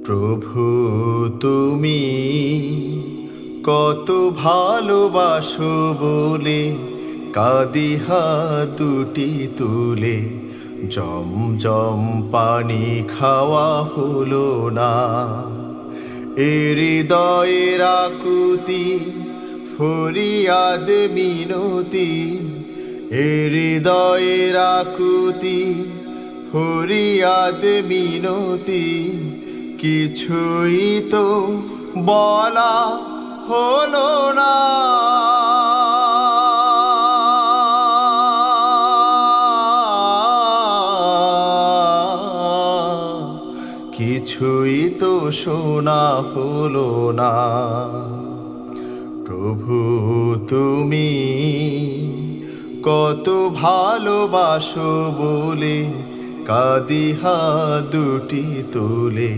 প্রভু তুমি কত ভালোবাসো বলে কাঁদি হাত দুটি তুলে, জমজম পানি খাওয়া হলো না। এ হৃদয়ের আকুতি ফরিয়াদ মিনতি, এ হৃদয়ের আকুতি ফরিয়াদ মিনতি, কিছুই তো বলা হলো না। কিছুই তো শোনা হলো না। প্রভু তুমি কত ভালোবাসো বলে কাঁদি হাত দুটি তুলে,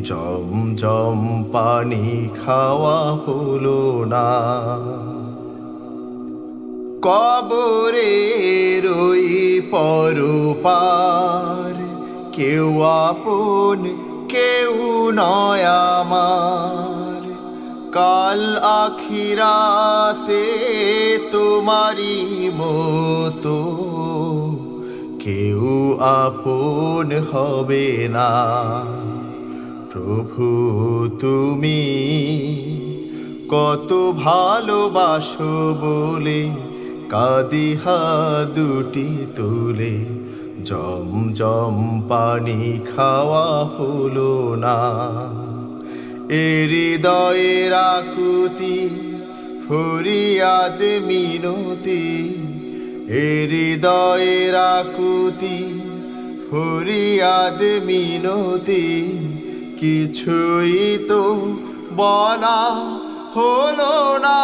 জমজম পানি খাওয়া হলো না। কবরের ওই পরপার কেউ আপন কেউ নয় আমার, কাল আখিরাতে তোমারি মতো কেউ আপন হবে না। প্রভু তুমি কত ভালোবাসো বলে কাঁদি হাত দুটি তুলে, জমজম পানি খাওয়া হলো না। এ হৃদয়ের আকুতি ফরিয়াদ মিনতি, এ হৃদয়ের আকুতি ফরিয়াদ মিনতি, কিছুই তো বলা হলো না।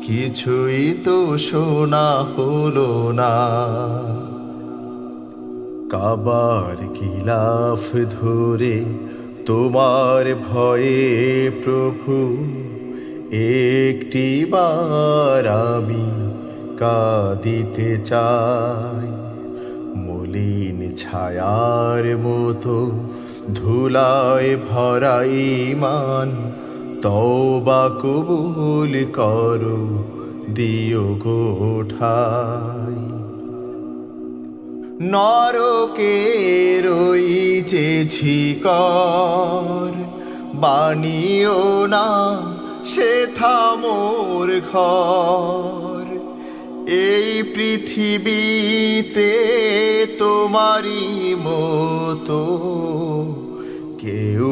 কিছুই তো শোনা হলো না। কাবার গিলাফ ধরে তোমার ভয়ে প্রভু একটি বার আমি কাঁদিতে চাই। মলিন ছায়ার মতো ধুলায় ভরা ঈমান, তওবা কবুল করো দিও গো ঠাই। নরকের ওই যে ঝিকর বানিও না সেথা মোর ঘর, এই পৃথিবীতে তোমারি মতো কেউ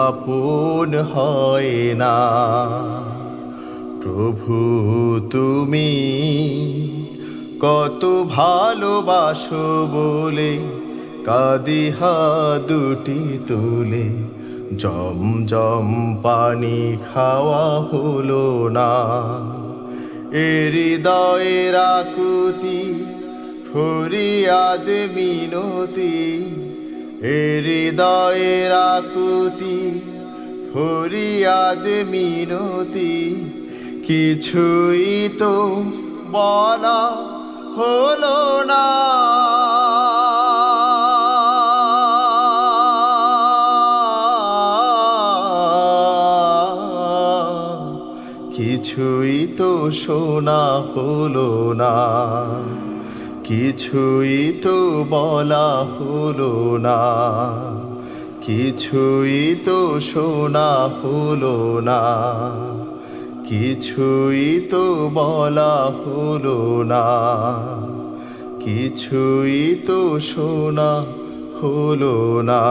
আপন হয় না। প্রভু তুমি কত ভালোবাসো বলে কাঁদি হাত দুটি তুলে, জমজম পানি খাওয়া হলো না। এ হৃদয়ের আকুতি ফরিয়াদ মিনতি, এ হৃদয়ের আকুতি ফরিয়াদ মিনতি, কিছুই তো বলা হলো না। কিছুই তো শোনা হলো না। কিছুই তো বলা হলো না। কিছুই তো শোনা হলো না। কিছুই তো বলা হলো না। কিছুই তো শোনা হলো না।